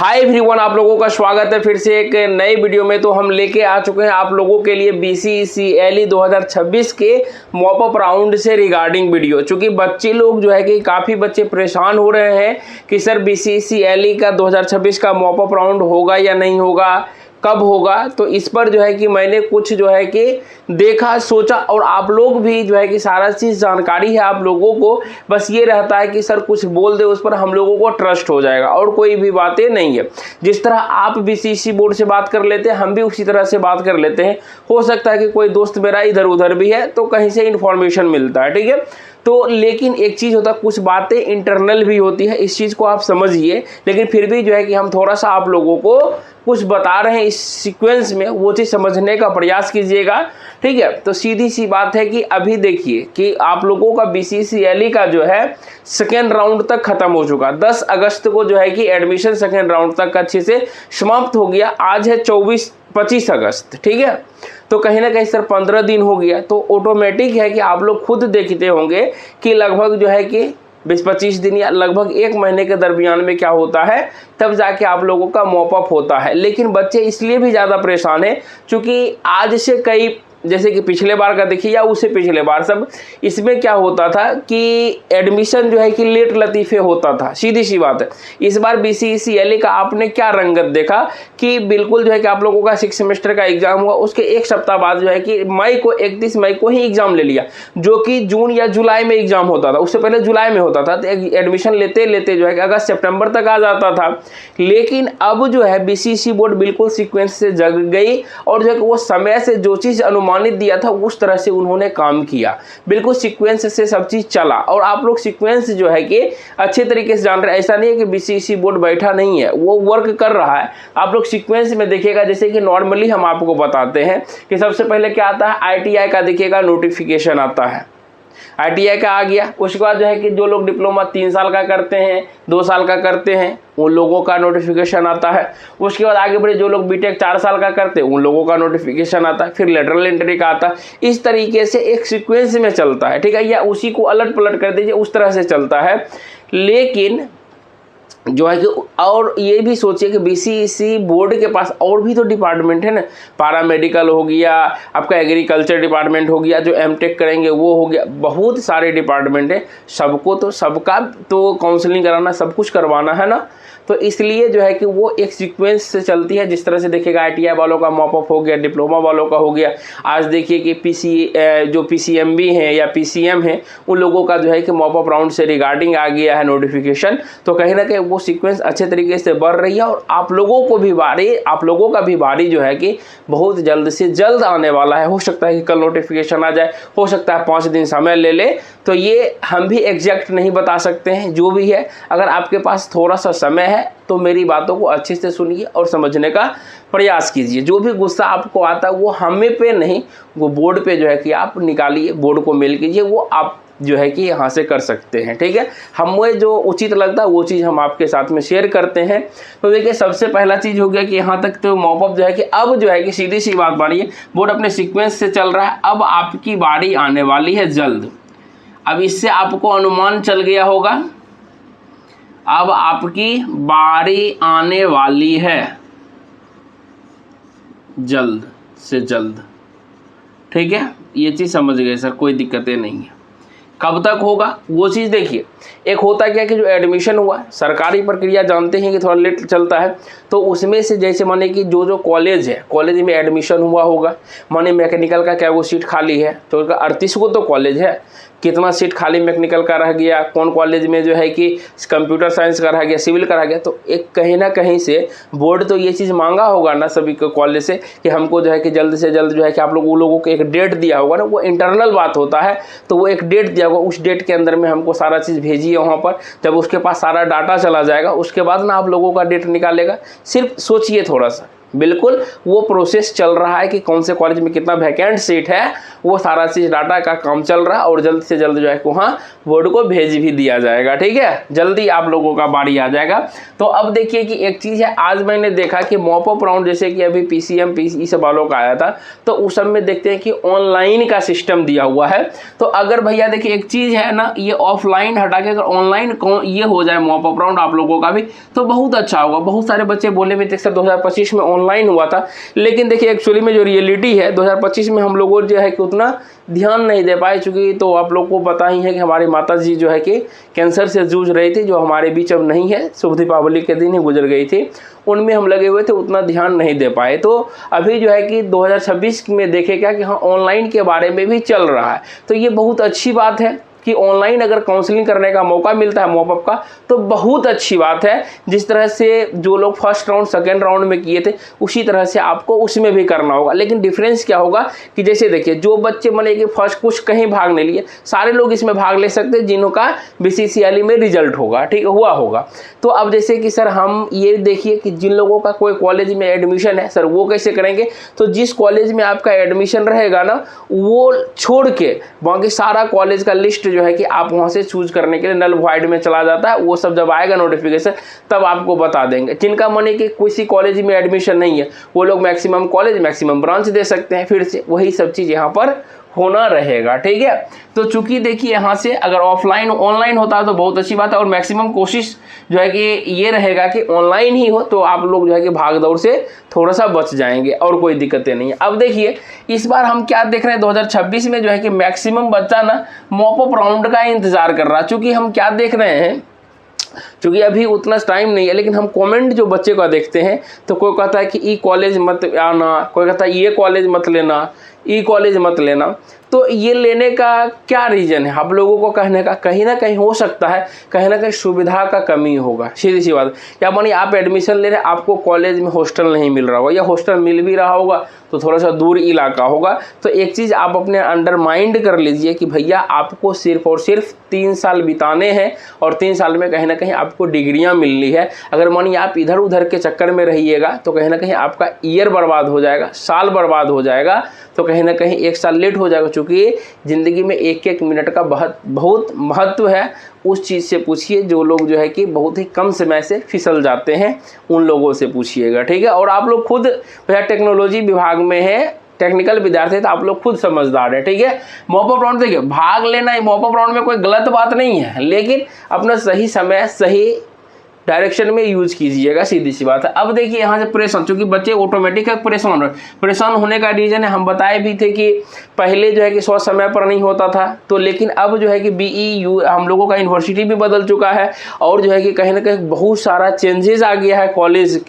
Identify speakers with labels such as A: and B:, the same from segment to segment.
A: Hi everyone, आप लोगों का स्वागत है फिर से एक नए वीडियो में। तो हम लेके आ चुके हैं आप लोगों के लिए BCCLE 2026 के मॉप अप राउंड से रिगार्डिंग वीडियो। चूंकि बच्चे लोग जो है कि काफ़ी बच्चे परेशान हो रहे हैं कि सर BCCLE का 2026 का मॉप अप राउंड होगा या नहीं होगा, कब होगा। तो इस पर जो है कि मैंने कुछ जो है कि देखा, सोचा, और आप लोग भी जो है कि सारा चीज़ जानकारी है आप लोगों को। बस ये रहता है कि सर कुछ बोल दे उस पर हम लोगों को ट्रस्ट हो जाएगा, और कोई भी बातें नहीं है। जिस तरह आप BCC बोर्ड से बात कर लेते हैं, हम भी उसी तरह से बात कर लेते हैं। हो सकता है कि कोई दोस्त मेरा इधर उधर भी है तो कहीं से इन्फॉर्मेशन मिलता है, ठीक है। तो लेकिन एक चीज़ होता है, कुछ बातें इंटरनल भी होती है, इस चीज़ को आप समझिए। लेकिन फिर भी जो है कि हम थोड़ा सा आप लोगों को कुछ बता रहे हैं इस सीक्वेंस में, वो चीज़ समझने का प्रयास कीजिएगा, ठीक है। तो सीधी सी बात है कि अभी देखिए कि आप लोगों का BCCLE का जो है सेकेंड राउंड तक खत्म हो चुका। 10 अगस्त को जो है कि एडमिशन सेकेंड राउंड तक अच्छे से समाप्त हो गया। आज है 25 अगस्त, ठीक है। तो कहीं ना कहीं सर 15 दिन हो गया। तो ऑटोमेटिक है कि आप लोग खुद देखते होंगे कि लगभग जो है कि 20-25 दिन या लगभग 1 महीने के दरमियान में क्या होता है, तब जाके आप लोगों का मॉप अप होता है। लेकिन बच्चे इसलिए भी ज़्यादा परेशान हैं क्योंकि आज से कई, जैसे कि पिछले बार का देखिए या उससे पिछले बार, सब इसमें क्या होता था कि एडमिशन जो है कि लेट लतीफ़े होता था, सीधी सी बात है। इस बार BCCLE का आपने क्या रंगत देखा कि बिल्कुल जो है कि आप लोगों का 6 सेमेस्टर का एग्जाम हुआ, उसके एक सप्ताह बाद जो है कि 31 मई को ही एग्जाम ले लिया, जो कि जून या जुलाई में एग्जाम होता था। उससे पहले जुलाई में होता था, तो एडमिशन लेते लेते जो है कि अगस्त सितंबर तक आ जाता था। लेकिन अब जो है BCC बोर्ड बिल्कुल सीक्वेंस से जग गई, और जो है कि वो समय से जो चीज़ अनुमानित दिया था उस तरह से उन्होंने काम किया। बिल्कुल सीक्वेंस से सब चीज़ चला, और आप लोग सीक्वेंस जो है कि अच्छे तरीके से जान रहे हैं। ऐसा नहीं है कि BCC बोर्ड बैठा नहीं है, वो वर्क कर रहा है। आप लोग सीक्वेंस में देखिएगा, जैसे कि नॉर्मली हम आपको बताते हैं कि सबसे पहले क्या आता है, ITI का देखिएगा नोटिफिकेशन आता है, ITI का आ गया। उसके बाद जो है कि जो लोग डिप्लोमा 3 साल का करते हैं, 2 साल का करते हैं, उन लोगों का नोटिफिकेशन आता है। उसके बाद आगे बढ़े, जो लोग बीटेक 4 साल का करते हैं उन लोगों का नोटिफिकेशन आता है। फिर लेटरल एंट्री का आता है। इस तरीके से एक सीक्वेंस में चलता है, ठीक है। या उसी को अलट पलट कर दीजिए, उस तरह से चलता है। लेकिन जो है कि और ये भी सोचिए कि BCC बोर्ड के पास और भी तो डिपार्टमेंट है ना। पैरामेडिकल हो गया, आपका एग्रीकल्चर डिपार्टमेंट हो गया, जो MTech करेंगे वो हो गया, बहुत सारे डिपार्टमेंट है। सबको तो सबका तो काउंसलिंग कराना, सब कुछ करवाना है ना। तो इसलिए जो है कि वो एक सीक्वेंस से चलती है। जिस तरह से देखिएगा ITI वालों का मॉप अप हो गया, डिप्लोमा वालों का हो गया। आज देखिए कि जो PCMB हैं या PCM हैं, उन लोगों का जो है कि मॉप अप राउंड से रिगार्डिंग आ गया है नोटिफिकेशन। तो कहीं ना कहीं वो सीक्वेंस अच्छे तरीके से बढ़ रही है, और आप लोगों का भी बारी जो है कि बहुत जल्द से जल्द आने वाला है। हो सकता है कि कल नोटिफिकेशन आ जाए, हो सकता है 5 दिन समय ले ले। तो ये हम भी एग्जैक्ट नहीं बता सकते हैं। जो भी है, अगर आपके पास थोड़ा सा समय है तो मेरी बातों को अच्छे से सुनिए और समझने का प्रयास कीजिए। जो भी गुस्सा आपको आता है वो हमें पे नहीं, वो बोर्ड पे जो है कि आप निकालिए, बोर्ड को मेल कीजिए, वो आप जो है कि यहाँ से कर सकते हैं, ठीक है। हमें जो उचित लगता है वो चीज़ हम आपके साथ में शेयर करते हैं। तो देखिए, सबसे पहला चीज़ हो गया कि यहाँ तक तो मॉप अप जो है कि अब जो है कि सीधी सी बात मानिए, बोर्ड अपने सीक्वेंस से चल रहा है। अब आपकी बारी आने वाली है जल्द। अब इससे आपको अनुमान चल गया होगा, अब आपकी बारी आने वाली है जल्द से जल्द, ठीक है। ये चीज़ समझ गए सर, कोई दिक्कतें नहीं है। कब तक होगा वो चीज़ देखिए। एक होता क्या कि जो एडमिशन हुआ, सरकारी प्रक्रिया जानते हैं कि थोड़ा लेट चलता है। तो उसमें से जैसे माने कि जो कॉलेज है, कॉलेज में एडमिशन हुआ होगा, माने मैकेनिकल का क्या वो सीट खाली है, तो 38 को तो कॉलेज है, कितना सीट खाली मैकेनिकल का रह गया, कौन कॉलेज में जो है कि कंप्यूटर साइंस का रह गया, सिविल का रह गया। तो एक कहीं ना कहीं से बोर्ड तो ये चीज़ मांगा होगा ना सभी को कॉलेज से कि हमको जो है कि जल्द से जल्द जो है कि आप लोगों को एक डेट दिया होगा ना, वो इंटरनल बात होता है। तो वो एक डेट दिया होगा, उस डेट के अंदर में हमको सारा चीज़ भेजिए वहाँ पर। जब उसके पास सारा डाटा चला जाएगा उसके बाद ना आप लोगों का डेट निकालेगा। सिर्फ सोचिए थोड़ा सा, बिल्कुल वो प्रोसेस चल रहा है कि कौन से कॉलेज में कितना वैकेंट सीट है, वो सारा चीज़ डाटा का काम चल रहा है और जल्द से जल्द जो है वहाँ बोर्ड को भेज भी दिया जाएगा। ठीक है, जल्दी आप लोगों का बारी आ जाएगा। तो अब देखिए कि एक चीज़ है, आज मैंने देखा कि मॉप अप राउंड जैसे कि अभी PCM PCE सब वालों का आया था, तो उस सब में देखते हैं कि ऑनलाइन का सिस्टम दिया हुआ है। तो अगर भैया देखिए एक चीज़ है ना, ये ऑफलाइन हटा के अगर ऑनलाइन ये हो जाए मॉप अप राउंड आप लोगों का भी, तो बहुत अच्छा होगा। बहुत सारे बच्चे बोले में सर 2025 में ऑनलाइन हुआ था, लेकिन देखिए एक्चुअली में जो रियलिटी है 2025 में हम लोगों जो है कि उतना ध्यान नहीं दे पाए, चूँकि तो आप लोग को पता ही है कि हमारी माता जी जो है कि कैंसर से जूझ रही थी, जो हमारे बीच अब नहीं है, शुभ दीपावली के दिन ही गुजर गई थी, उनमें हम लगे हुए थे, उतना ध्यान नहीं दे पाए। तो अभी जो है कि 2026 में देखेगा कि हाँ ऑनलाइन के बारे में भी चल रहा है, तो ये बहुत अच्छी बात है कि ऑनलाइन अगर काउंसलिंग करने का मौका मिलता है मॉप अप का, तो बहुत अच्छी बात है। जिस तरह से जो लोग फर्स्ट राउंड सेकेंड राउंड में किए थे, उसी तरह से आपको उसमें भी करना होगा। लेकिन डिफरेंस क्या होगा कि जैसे देखिए जो बच्चे माने कि फर्स्ट कुछ कहीं भाग नहीं लिए, सारे लोग इसमें भाग ले सकते हैं जिन्हों का BCCLE में रिजल्ट होगा, ठीक हुआ होगा। तो अब जैसे कि सर हम ये देखिए कि जिन लोगों का कोई कॉलेज में एडमिशन है, सर वो कैसे करेंगे? तो जिस कॉलेज में आपका एडमिशन रहेगा ना, वो छोड़ के बाकी सारा कॉलेज का लिस्ट जो है कि आप वहां से चूज करने के लिए नल वॉइड में चला जाता है। वो सब जब आएगा नोटिफिकेशन तब आपको बता देंगे। जिनका माने कि किसी कॉलेज में एडमिशन नहीं है, वो लोग मैक्सिमम कॉलेज मैक्सिमम ब्रांच दे सकते हैं। फिर से वही सब चीज़ यहाँ पर होना रहेगा, ठीक है। तो चूंकि देखिए यहाँ से अगर ऑफलाइन ऑनलाइन होता है तो बहुत अच्छी बात है, और मैक्सिमम कोशिश जो है कि ये रहेगा कि ऑनलाइन ही हो, तो आप लोग जो है कि भाग दौड़ से थोड़ा सा बच जाएंगे और कोई दिक्कतें नहीं है। अब देखिए इस बार हम क्या देख रहे हैं 2026 में जो है कि मैक्सिमम बच्चा ना मॉप अप राउंड का इंतजार कर रहा है। चूंकि हम क्या देख रहे हैं, चूँकि अभी उतना टाइम नहीं है, लेकिन हम कमेंट जो बच्चे का देखते हैं, तो कोई कहता है कि ई कॉलेज मत आना, कोई कहता है ये कॉलेज मत लेना, ई कॉलेज मत लेना। तो ये लेने का क्या रीज़न है आप लोगों को कहने का? कहीं ना कहीं हो सकता है कहीं ना कहीं सुविधा का कमी होगा, सीधी सी बात। क्या मानिए आप एडमिशन ले रहे हैं, आपको कॉलेज में हॉस्टल नहीं मिल रहा होगा, या हॉस्टल मिल भी रहा होगा तो थोड़ा सा दूर इलाका होगा। तो एक चीज़ आप अपने अंडर माइंड कर लीजिए कि भैया आपको सिर्फ और सिर्फ 3 साल बिताने हैं, और 3 साल में कहीं ना कहीं आपको डिग्रियां मिलनी है। अगर मानिए आप इधर उधर के चक्कर में रहिएगा तो कहीं ना कहीं आपका ईयर बर्बाद हो जाएगा, साल बर्बाद हो जाएगा, तो कहीं ना कहीं 1 साल लेट हो जाएगा। चूँकि ज़िंदगी में एक एक मिनट का बहुत महत्व है। उस चीज़ से पूछिए जो लोग जो है कि बहुत ही कम समय से फिसल जाते हैं, उन लोगों से पूछिएगा, ठीक है। और आप लोग खुद भैया टेक्नोलॉजी विभाग में है, टेक्निकल विद्यार्थी है, तो आप लोग खुद समझदार है, ठीक है। मॉप अप राउंड देखिए भाग लेना है, मॉप अप राउंड में कोई गलत बात नहीं है, लेकिन अपना सही समय सही डायरेक्शन में यूज कीजिएगा, सीधी सी बात है। अब देखिए यहाँ से परेशान, चूंकि बच्चे ऑटोमेटिक है परेशान होने का रीज़न है, हम बताए भी थे कि पहले जो है कि 100 समय पर नहीं होता था, तो लेकिन अब जो है कि BEU हम लोगों का यूनिवर्सिटी भी बदल चुका है, और जो है कि कहीं ना कहीं बहुत सारा चेंजेस आ गया है कॉलेज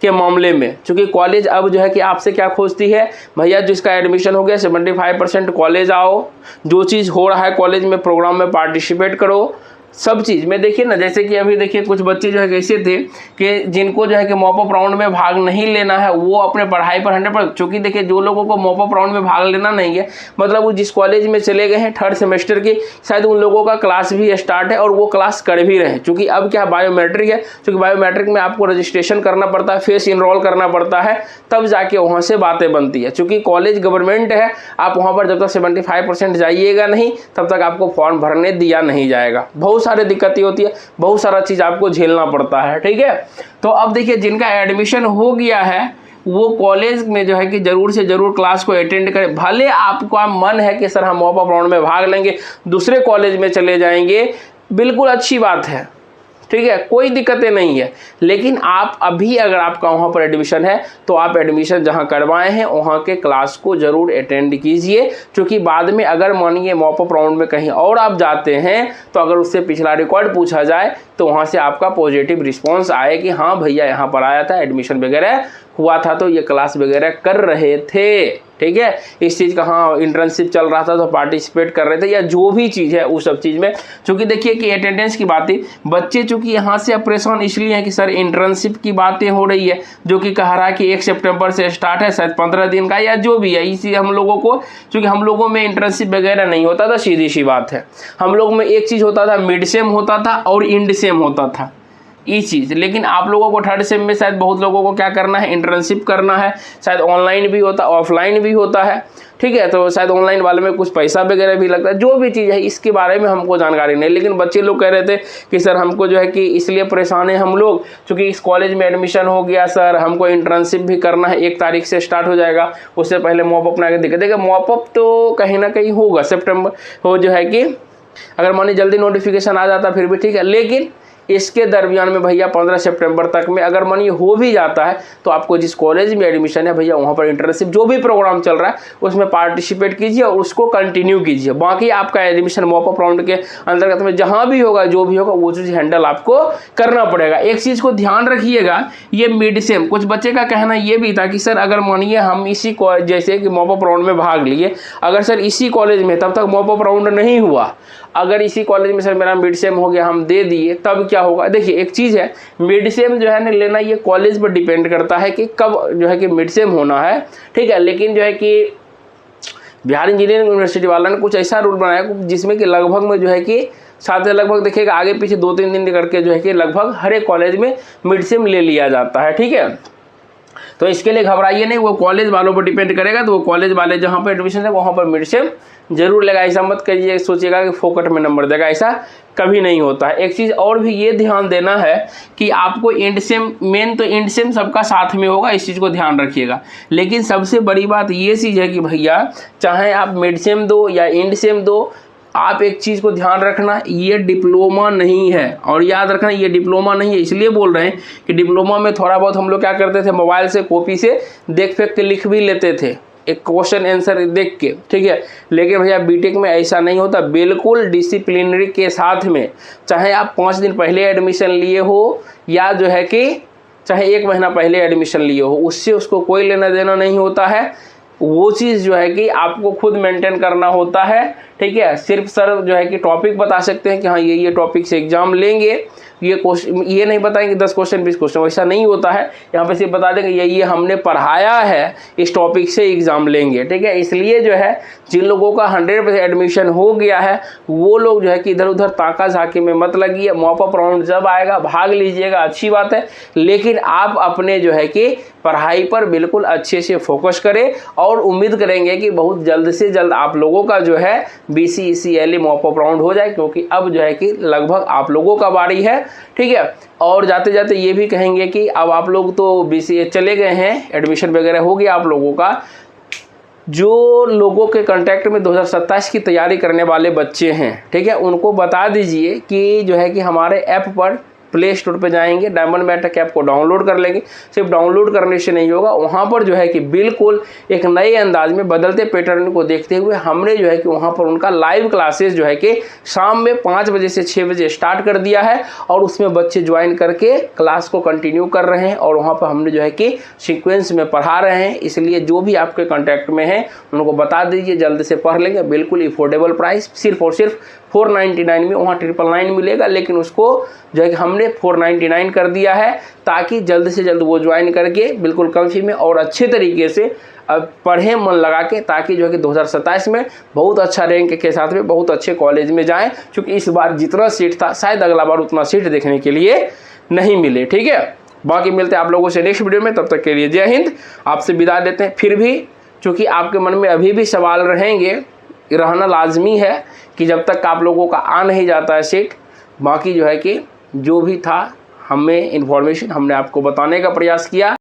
A: के मामले में। चूँकि कॉलेज अब जो है कि आपसे क्या खोजती है, भैया जिसका एडमिशन हो गया 75% कॉलेज आओ, जो चीज़ हो रहा है कॉलेज में प्रोग्राम में पार्टिसिपेट करो, सब चीज़ में। देखिए ना, जैसे कि अभी देखिए कुछ बच्चे जो है कैसे थे कि जिनको जो है कि मॉप अप राउंड में भाग नहीं लेना है, वो अपने पढ़ाई पर 100%। चूँकि देखिए जो लोगों को मॉप अप राउंड में भाग लेना नहीं है, मतलब वो जिस कॉलेज में चले गए हैं 3rd सेमेस्टर की, शायद उन लोगों का क्लास भी स्टार्ट है और वो क्लास कर भी रहे हैं। चूँकि अब क्या बायोमेट्रिक है, क्योंकि बायोमेट्रिक में आपको रजिस्ट्रेशन करना पड़ता है, फेस इनरोल करना पड़ता है, तब जाके वहाँ से बातें बनती है। चूँकि कॉलेज गवर्नमेंट है, आप वहाँ पर जब तक 75% जाइएगा नहीं, तब तक आपको फॉर्म भरने दिया नहीं जाएगा। बहुत सारी दिक्कतें होती है, बहुत सारा चीज़ आपको झेलना पड़ता है, ठीक है। तो अब देखिए जिनका एडमिशन हो गया है वो कॉलेज में जो है कि ज़रूर से ज़रूर क्लास को अटेंड करें। भले आपका मन है कि सर हम मॉप अप राउंड में भाग लेंगे, दूसरे कॉलेज में चले जाएंगे, बिल्कुल अच्छी बात है, ठीक है, कोई दिक्कतें नहीं है। लेकिन आप अभी अगर आपका वहाँ पर एडमिशन है तो आप एडमिशन जहाँ करवाए हैं वहाँ के क्लास को ज़रूर अटेंड कीजिए, क्योंकि बाद में अगर मानिए मॉप अप राउंड में कहीं और आप जाते हैं तो अगर उससे पिछला रिकॉर्ड पूछा जाए तो वहाँ से आपका पॉजिटिव रिस्पॉन्स आए कि हाँ भैया यहाँ पर आया था, एडमिशन वगैरह हुआ था, तो ये क्लास वगैरह कर रहे थे, ठीक है, इस चीज़ का हाँ इंटर्नशिप चल रहा था तो पार्टिसिपेट कर रहे थे, या जो भी चीज़ है उस सब चीज़ में। चूँकि देखिए कि अटेंडेंस की बात ही बच्चे चूँकि यहाँ से परेशान इसलिए है कि सर इंटर्नशिप की बातें हो रही है, जो कि कह रहा है कि 1 सितंबर से स्टार्ट है, शायद 15 दिन का या जो भी है। इसी हम लोगों को, चूँकि हम लोगों में इंटर्नशिप वगैरह नहीं होता था, सीधी सी बात है। हम लोग में एक चीज़ होता था, मिड सेम होता था और इंड सेम होता था। ये चीज़। लेकिन आप लोगों को थर्ड सेम में शायद बहुत लोगों को क्या करना है, इंटर्नशिप करना है, शायद ऑनलाइन भी होता है ऑफलाइन भी होता है, ठीक है। तो शायद ऑनलाइन वाले में कुछ पैसा वगैरह भी लगता है, जो भी चीज़ है इसके बारे में हमको जानकारी नहीं। लेकिन बच्चे लोग कह रहे थे कि सर हमको जो है कि इसलिए परेशान है हम लोग क्योंकि इस कॉलेज में एडमिशन हो गया सर, हमको इंटर्नशिप भी करना है, 1 तारीख से स्टार्ट हो जाएगा, उससे पहले मॉप अप ना दिक्कत। देखिए मॉप अप तो कहीं ना कहीं होगा सितंबर हो, जो है कि अगर मानिए जल्दी नोटिफिकेशन आ जाता फिर भी ठीक है, लेकिन इसके दरमियान में भैया 15 सितंबर तक में अगर मानिए हो भी जाता है तो आपको जिस कॉलेज में एडमिशन है भैया वहाँ पर इंटर्नशिप जो भी प्रोग्राम चल रहा है उसमें पार्टिसिपेट कीजिए और उसको कंटिन्यू कीजिए। बाकी आपका एडमिशन मॉप अप राउंड के अंतर्गत में जहाँ भी होगा जो भी होगा वो चीज़ हैंडल आपको करना पड़ेगा। एक चीज़ को ध्यान रखिएगा, ये मिड सेम कुछ बच्चे का कहना ये भी था कि सर अगर मानिए हम इसी जैसे कि मॉप अप राउंड में भाग लिए, अगर सर इसी कॉलेज में तब तक मॉप अप राउंड नहीं हुआ, अगर इसी कॉलेज में सर मेरा मिड सेम हो गया हम दे दिए तब क्या होगा। देखिए एक चीज़ है, मिड सेम जो है ना लेना ये कॉलेज पर डिपेंड करता है कि कब जो है कि मिड सेम होना है, ठीक है। लेकिन जो है कि बिहार इंजीनियरिंग यूनिवर्सिटी वाला ने कुछ ऐसा रूल बनाया जिसमें कि लगभग में जो है कि साथ लगभग देखिएगा आगे पीछे 2-3 दिन करके जो है कि लगभग हर एक कॉलेज में मिड सेम ले लिया जाता है, ठीक है। तो इसके लिए घबराइए नहीं, वो कॉलेज वालों पर डिपेंड करेगा। तो वो कॉलेज वाले जहाँ पर एडमिशन है वहाँ पर मिड सेम जरूर लेगा। ऐसा मत करिए सोचिएगा कि फोकट में नंबर देगा, ऐसा कभी नहीं होता है। एक चीज़ और भी ये ध्यान देना है कि आपको एंड सेम, मेन तो एंड सेम सबका साथ में होगा, इस चीज़ को ध्यान रखिएगा। लेकिन सबसे बड़ी बात ये चीज़ है कि भैया चाहे आप मिड सेम दो या एंड सेम दो, आप एक चीज़ को ध्यान रखना, ये डिप्लोमा नहीं है। और याद रखना ये डिप्लोमा नहीं है, इसलिए बोल रहे हैं कि डिप्लोमा में थोड़ा बहुत हम लोग क्या करते थे, मोबाइल से कॉपी से देख फेंक के लिख भी लेते थे एक क्वेश्चन आंसर देख के, ठीक है। लेकिन भैया बीटेक में ऐसा नहीं होता, बिल्कुल डिसिप्लिनरी के साथ में, चाहे आप 5 दिन पहले एडमिशन लिए हो या जो है कि चाहे 1 महीना पहले एडमिशन लिए हो, उससे उसको कोई लेना देना नहीं होता है। वो चीज़ जो है कि आपको खुद मेंटेन करना होता है, ठीक है। सिर्फ सर जो है कि टॉपिक बता सकते हैं कि हाँ ये टॉपिक से एग्जाम लेंगे, ये क्वेश्चन ये नहीं बताएंगे 10 क्वेश्चन 20 क्वेश्चन, वैसा नहीं होता है। यहाँ पे सिर्फ बता देंगे ये हमने पढ़ाया है, इस टॉपिक से एग्जाम लेंगे, ठीक है। इसलिए जो है जिन लोगों का 100% एडमिशन हो गया है वो लोग जो है कि इधर उधर ताका झाकी में मत लगिए। मॉप अप राउंड जब आएगा भाग लीजिएगा, अच्छी बात है, लेकिन आप अपने जो है कि पढ़ाई पर बिल्कुल अच्छे से फोकस करें और उम्मीद करेंगे कि बहुत जल्द से जल्द आप लोगों का जो है BCECLE मॉप अप राउंड हो जाए, क्योंकि अब जो है कि लगभग आप लोगों का बारी है, ठीक है। और जाते जाते ये भी कहेंगे कि अब आप लोग तो BCA चले गए हैं, एडमिशन वगैरह हो गया आप लोगों का, जो लोगों के कांटेक्ट में 2027 की तैयारी करने वाले बच्चे हैं, ठीक है, उनको बता दीजिए कि जो है कि हमारे ऐप पर प्ले स्टोर पे जाएंगे, डायमंड मैट्रिक ऐप को डाउनलोड कर लेंगे। सिर्फ डाउनलोड करने से नहीं होगा, वहाँ पर जो है कि बिल्कुल एक नए अंदाज में बदलते पैटर्न को देखते हुए हमने जो है कि वहाँ पर उनका लाइव क्लासेस जो है कि शाम में 5 बजे से 6 बजे स्टार्ट कर दिया है और उसमें बच्चे ज्वाइन करके क्लास को कंटिन्यू कर रहे हैं और वहाँ पर हमने जो है कि सीक्वेंस में पढ़ा रहे हैं। इसलिए जो भी आपके कॉन्टैक्ट में है उनको बता दीजिए, जल्द से पढ़ लेंगे। बिल्कुल अफोर्डेबल प्राइस, सिर्फ और सिर्फ 499 में, वहाँ 999 मिलेगा, लेकिन उसको जो है कि हमने 499 कर दिया है ताकि जल्द से जल्द वो ज्वाइन करके बिल्कुल कम फी में और अच्छे तरीके से अब पढ़ें मन लगा के, ताकि जो है कि 2027 में बहुत अच्छा रैंक के साथ में बहुत अच्छे कॉलेज में जाएं, क्योंकि इस बार जितना सीट था शायद अगला बार उतना सीट देखने के लिए नहीं मिले, ठीक है। बाकी मिलते हैं आप लोगों से नेक्स्ट वीडियो में, तब तक के लिए जय हिंद, आपसे विदा देते हैं। फिर भी चूँकि आपके मन में अभी भी सवाल रहेंगे, रहना लाजमी है कि जब तक आप लोगों का आ नहीं जाता है सीट, बाकी जो है कि जो भी था हमें इन्फॉर्मेशन हमने आपको बताने का प्रयास किया।